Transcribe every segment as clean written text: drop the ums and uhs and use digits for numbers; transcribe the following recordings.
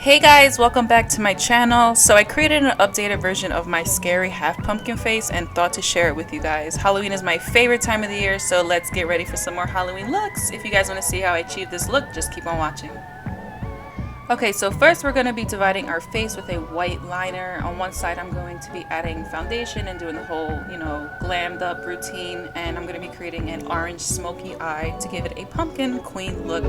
Hey guys, welcome back to my channel. So I created an updated version of my scary half pumpkin face and thought to share it with you guys. Halloween is my favorite time of the year, so let's get ready for some more Halloween looks. If you guys want to see how I achieve this look, just keep on watching. Okay, so first we're going to be dividing our face with a white liner. On one side I'm going to be adding foundation and doing the whole, glammed up routine, and I'm going to be creating an orange smoky eye to give it a pumpkin queen look.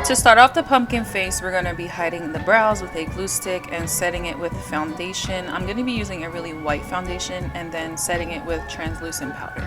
To start off the pumpkin face, we're going to be hiding the brows with a glue stick and setting it with foundation. I'm going to be using a really white foundation and then setting it with translucent powder.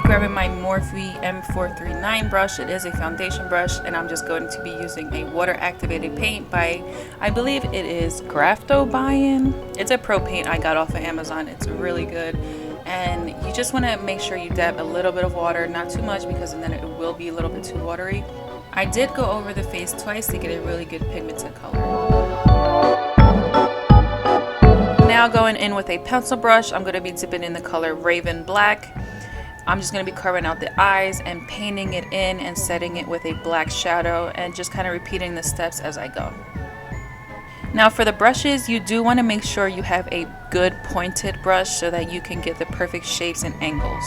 Grabbing my Morphe M439 brush. It is a foundation brush, and I'm just going to be using a water activated paint by, I believe it is Graftobian. It's a pro paint I got off of Amazon. It's really good, and you just want to make sure you dab a little bit of water, not too much, because then it will be a little bit too watery. I did go over the face twice to get a really good pigmented color. Now going in with a pencil brush, I'm going to be dipping in the color Raven Black. I'm just going to be carving out the eyes and painting it in and setting it with a black shadow and just kind of repeating the steps as I go. Now for the brushes, you do want to make sure you have a good pointed brush so that you can get the perfect shapes and angles.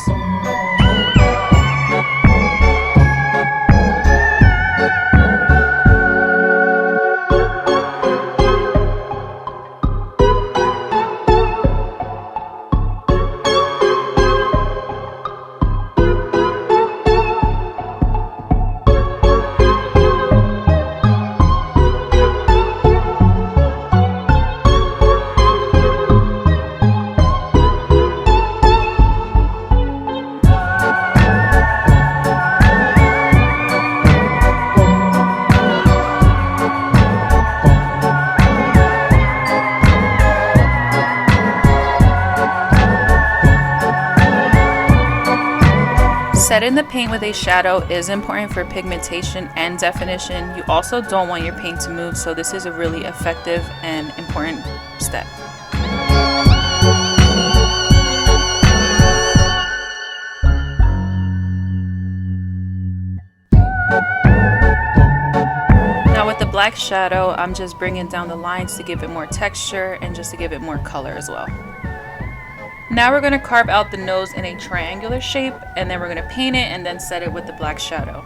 Setting the paint with a shadow is important for pigmentation and definition. You also don't want your paint to move, so this is a really effective and important step. Now with the black shadow, I'm just bringing down the lines to give it more texture and just to give it more color as well. Now we're going to carve out the nose in a triangular shape, and then we're going to paint it and then set it with the black shadow.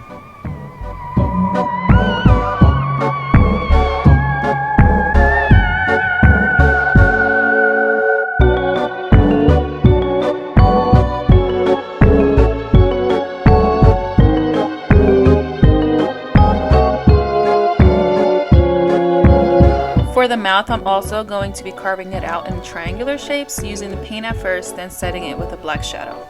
For the mouth, I'm also going to be carving it out in triangular shapes, using the paint at first, then setting it with a black shadow.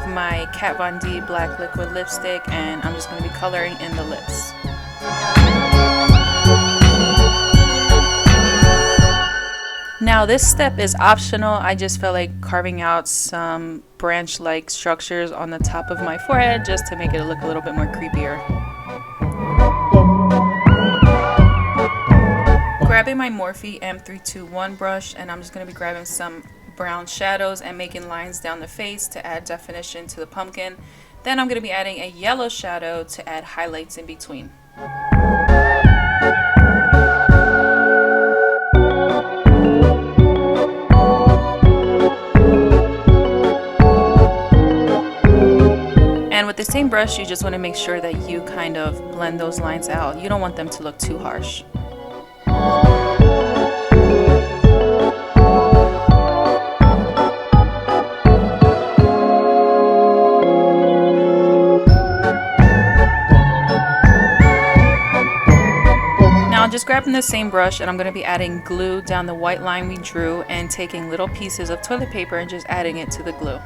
have my Kat Von D black liquid lipstick, and I'm just going to be coloring in the lips. Now this step is optional. I just felt like carving out some branch-like structures on the top of my forehead just to make it look a little bit more creepier. Grabbing my Morphe M321 brush, and I'm just going to be grabbing some brown shadows and making lines down the face to add definition to the pumpkin. Then I'm going to be adding a yellow shadow to add highlights in between. And with the same brush, you just want to make sure that you kind of blend those lines out. You don't want them to look too harsh. Just grabbing the same brush, and I'm going to be adding glue down the white line we drew and taking little pieces of toilet paper and just adding it to the glue.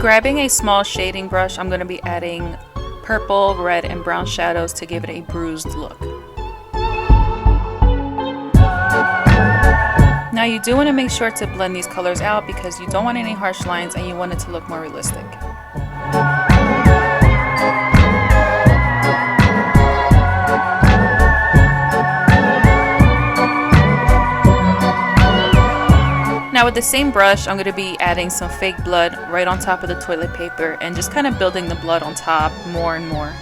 Grabbing a small shading brush, I'm going to be adding purple, red, and brown shadows to give it a bruised look. Now you do want to make sure to blend these colors out because you don't want any harsh lines and you want it to look more realistic. Now with the same brush, I'm going to be adding some fake blood right on top of the toilet paper and just kind of building the blood on top more and more.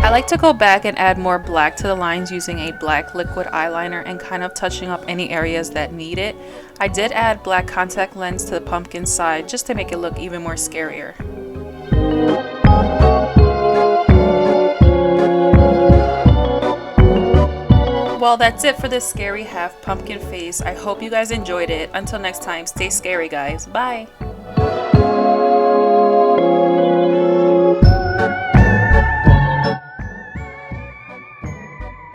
I like to go back and add more black to the lines using a black liquid eyeliner and kind of touching up any areas that need it. I did add black contact lens to the pumpkin side just to make it look even more scarier. Well, that's it for this scary half pumpkin face. I hope you guys enjoyed it. Until next time, stay scary, guys. Bye!